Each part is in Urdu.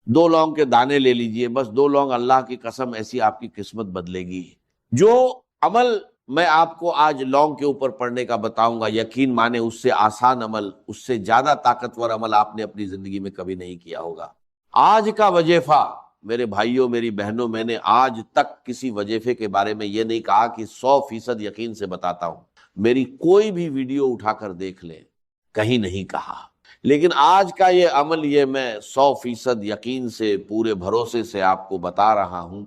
دو لونگ کے دانے لے لیجئے، بس دو لونگ، اللہ کی قسم ایسی آپ کی قسمت بدلے گی۔ جو عمل میں آپ کو آج لونگ کے اوپر پڑھنے کا بتاؤں گا، یقین مانے اس سے آسان عمل، اس سے زیادہ طاقتور عمل آپ نے اپنی زندگی میں کبھی نہیں کیا ہوگا۔ آج کا وظیفہ میرے بھائیوں میری بہنوں، میں نے آج تک کسی وظیفے کے بارے میں یہ نہیں کہا کہ 100% یقین سے بتاتا ہوں، میری کوئی بھی ویڈیو اٹھا کر دیکھ لیں، کہیں نہیں کہا۔ لیکن آج کا یہ عمل، یہ میں 100% یقین سے، پورے بھروسے سے آپ کو بتا رہا ہوں،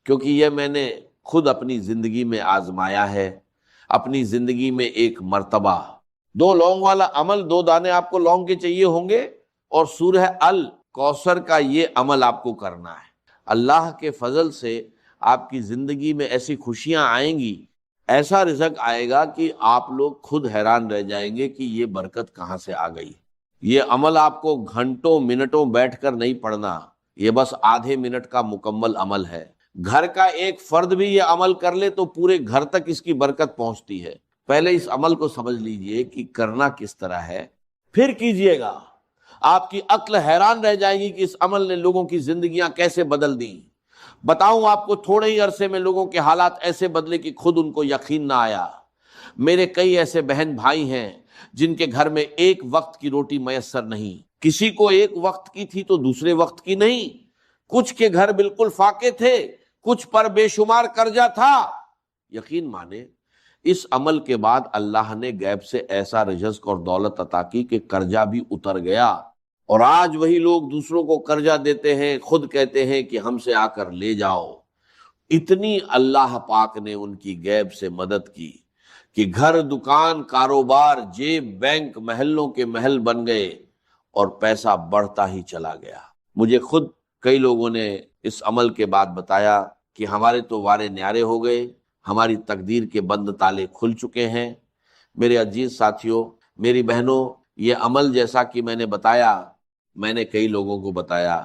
کیونکہ یہ میں نے خود اپنی زندگی میں آزمایا ہے۔ اپنی زندگی میں ایک مرتبہ دو لونگ والا عمل، دو دانے آپ کو لونگ کے چاہیے ہوں گے، اور سورہ الکوثر کا یہ عمل آپ کو کرنا ہے۔ اللہ کے فضل سے آپ کی زندگی میں ایسی خوشیاں آئیں گی، ایسا رزق آئے گا کہ آپ لوگ خود حیران رہ جائیں گے کہ یہ برکت کہاں سے آ گئی۔ یہ عمل آپ کو گھنٹوں منٹوں بیٹھ کر نہیں پڑھنا، یہ بس آدھے منٹ کا مکمل عمل ہے۔ گھر کا ایک فرد بھی یہ عمل کر لے تو پورے گھر تک اس کی برکت پہنچتی ہے۔ پہلے اس عمل کو سمجھ لیجئے کہ کرنا کس طرح ہے، پھر کیجئے گا۔ آپ کی عقل حیران رہ جائے گی کہ اس عمل نے لوگوں کی زندگیاں کیسے بدل دیں۔ بتاؤں آپ کو، تھوڑے ہی عرصے میں لوگوں کے حالات ایسے بدلے کہ خود ان کو یقین نہ آیا۔ میرے کئی ایسے بہن بھائی ہیں جن کے گھر میں ایک وقت کی روٹی میسر نہیں، کسی کو ایک وقت کی تھی تو دوسرے وقت کی نہیں، کچھ کے گھر بالکل فاقے تھے، کچھ پر بے شمار قرضہ تھا۔ یقین مانے اس عمل کے بعد اللہ نے غیب سے ایسا رزق اور دولت عطا کی کہ قرضہ بھی اتر گیا، اور آج وہی لوگ دوسروں کو قرضہ دیتے ہیں، خود کہتے ہیں کہ ہم سے آ کر لے جاؤ۔ اتنی اللہ پاک نے ان کی غیب سے مدد کی کہ گھر، دکان، کاروبار، جیب، بینک محلوں کے محل بن گئے، اور پیسہ بڑھتا ہی چلا گیا۔ مجھے خود کئی لوگوں نے اس عمل کے بعد بتایا کہ ہمارے تو وارے نیارے ہو گئے، ہماری تقدیر کے بند تالے کھل چکے ہیں۔ میرے عزیز ساتھیوں، میری بہنوں، یہ عمل جیسا کہ میں نے بتایا، میں نے کئی لوگوں کو بتایا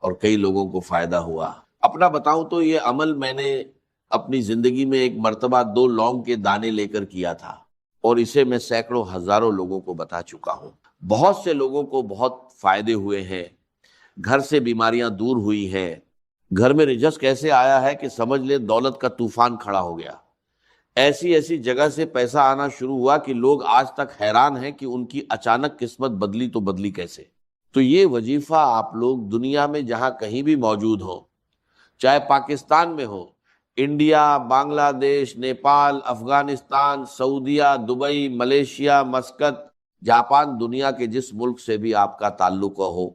اور کئی لوگوں کو فائدہ ہوا۔ اپنا بتاؤں تو یہ عمل میں نے اپنی زندگی میں ایک مرتبہ دو لونگ کے دانے لے کر کیا تھا، اور اسے میں سینکڑوں ہزاروں لوگوں کو بتا چکا ہوں۔ بہت سے لوگوں کو بہت فائدے ہوئے ہیں، گھر سے بیماریاں دور ہوئی ہیں، گھر میں رزق ایسے آیا ہے کہ سمجھ لیں دولت کا طوفان کھڑا ہو گیا۔ ایسی ایسی جگہ سے پیسہ آنا شروع ہوا کہ لوگ آج تک حیران ہیں کہ ان کی اچانک قسمت بدلی تو بدلی کیسے۔ تو یہ وظیفہ آپ لوگ دنیا میں جہاں کہیں بھی موجود ہو، چاہے پاکستان میں ہو، انڈیا، بنگلہ دیش، نیپال، افغانستان، سعودیہ، دبئی، ملیشیا، مسقط، جاپان، دنیا کے جس ملک سے بھی آپ کا تعلق ہو،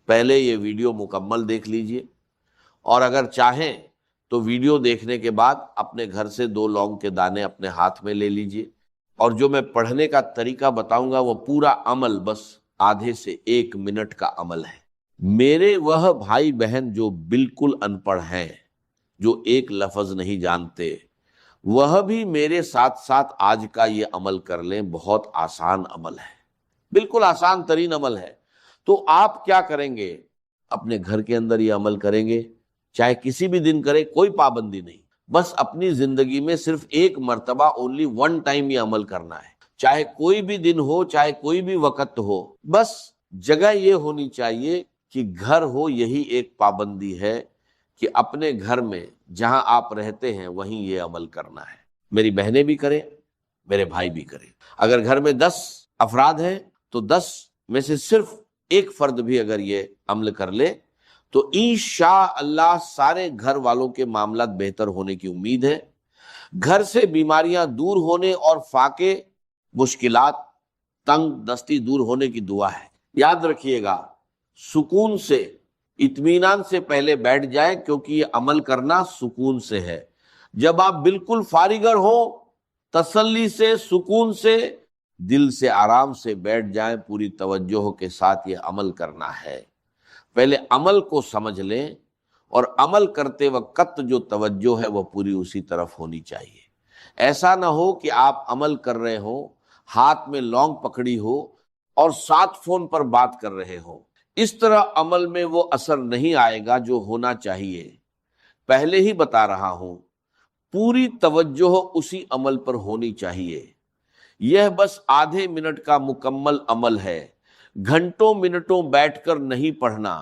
پہلے یہ ویڈیو مکمل دیکھ لیجئے، اور اگر چاہیں تو ویڈیو دیکھنے کے بعد اپنے گھر سے دو لونگ کے دانے اپنے ہاتھ میں لے لیجئے، اور جو میں پڑھنے کا طریقہ بتاؤں گا وہ پورا عمل بس آدھے سے ایک منٹ کا عمل ہے۔ میرے وہ بھائی بہن جو بالکل ان پڑھ ہیں، جو ایک لفظ نہیں جانتے، وہ بھی میرے ساتھ ساتھ آج کا یہ عمل کر لیں۔ بہت آسان عمل ہے، بالکل آسان ترین عمل ہے۔ تو آپ کیا کریں گے؟ اپنے گھر کے اندر یہ عمل کریں گے، چاہے کسی بھی دن کریں، کوئی پابندی نہیں، بس اپنی زندگی میں صرف ایک مرتبہ، اونلی ون ٹائم یہ عمل کرنا ہے، چاہے کوئی بھی دن ہو، چاہے کوئی بھی وقت ہو۔ بس جگہ یہ ہونی چاہیے کہ گھر ہو، یہی ایک پابندی ہے کہ اپنے گھر میں جہاں آپ رہتے ہیں وہیں یہ عمل کرنا ہے۔ میری بہنیں بھی کریں، میرے بھائی بھی کریں۔ اگر گھر میں 10 افراد ہیں تو 10 میں سے صرف ایک فرد بھی اگر یہ عمل کر لے تو انشاءاللہ سارے گھر والوں کے معاملات بہتر ہونے کی امید ہے۔ گھر سے بیماریاں دور ہونے اور فاقے، مشکلات، تنگ دستی دور ہونے کی دعا ہے۔ یاد رکھیے گا، سکون سے، اطمینان سے پہلے بیٹھ جائیں، کیونکہ یہ عمل کرنا سکون سے ہے۔ جب آپ بالکل فارغ ہو، تسلی سے، سکون سے، دل سے آرام سے بیٹھ جائیں، پوری توجہ کے ساتھ یہ عمل کرنا ہے۔ پہلے عمل کو سمجھ لیں، اور عمل کرتے وقت جو توجہ ہے وہ پوری اسی طرف ہونی چاہیے۔ ایسا نہ ہو کہ آپ عمل کر رہے ہو، ہاتھ میں لونگ پکڑی ہو اور ساتھ فون پر بات کر رہے ہو، اس طرح عمل میں وہ اثر نہیں آئے گا جو ہونا چاہیے۔ پہلے ہی بتا رہا ہوں، پوری توجہ اسی عمل پر ہونی چاہیے۔ یہ بس آدھے منٹ کا مکمل عمل ہے، گھنٹوں منٹوں بیٹھ کر نہیں پڑھنا۔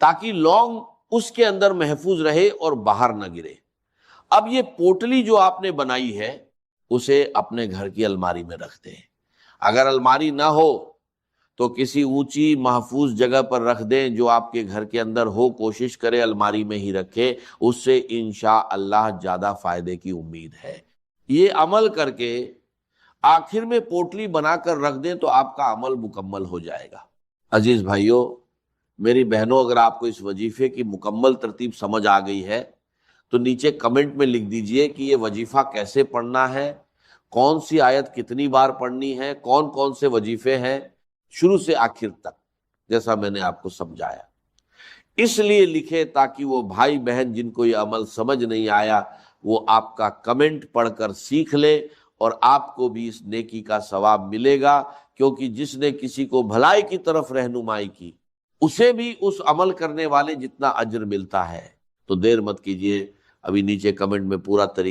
تاکہ لونگ اس کے اندر محفوظ رہے اور باہر نہ گرے۔ اب یہ پوٹلی جو آپ نے بنائی ہے اسے اپنے گھر کی الماری میں رکھ دیں۔ اگر الماری نہ ہو تو کسی اونچی محفوظ جگہ پر رکھ دیں جو آپ کے گھر کے اندر ہو، کوشش کرے الماری میں ہی رکھے، اس سے انشاءاللہ زیادہ فائدے کی امید ہے۔ یہ عمل کر کے آخر میں پوٹلی بنا کر رکھ دیں تو آپ کا عمل مکمل ہو جائے گا۔ عزیز بھائیوں، میری بہنوں، اگر آپ کو اس وظیفے کی مکمل ترتیب سمجھ آ گئی ہے تو نیچے کمنٹ میں لکھ دیجئے کہ یہ وظیفہ کیسے پڑھنا ہے، کون سی آیت کتنی بار پڑھنی ہے، کون کون سے وظیفے ہیں، شروع سے آخر تک، جیسا میں نے آپ کو سمجھایا۔ اس لیے لکھے تاکہ وہ بھائی بہن جن کو یہ عمل سمجھ نہیں آیا وہ آپ کا کمنٹ پڑھ کر سیکھ لے، اور آپ کو بھی اس نیکی کا ثواب ملے گا، کیونکہ جس نے کسی کو بھلائی کی طرف رہنمائی کی اسے بھی اس عمل کرنے والے جتنا اجر ملتا ہے۔ تو دیر مت کیجیے، ابھی نیچے کمنٹ میں پورا طریقہ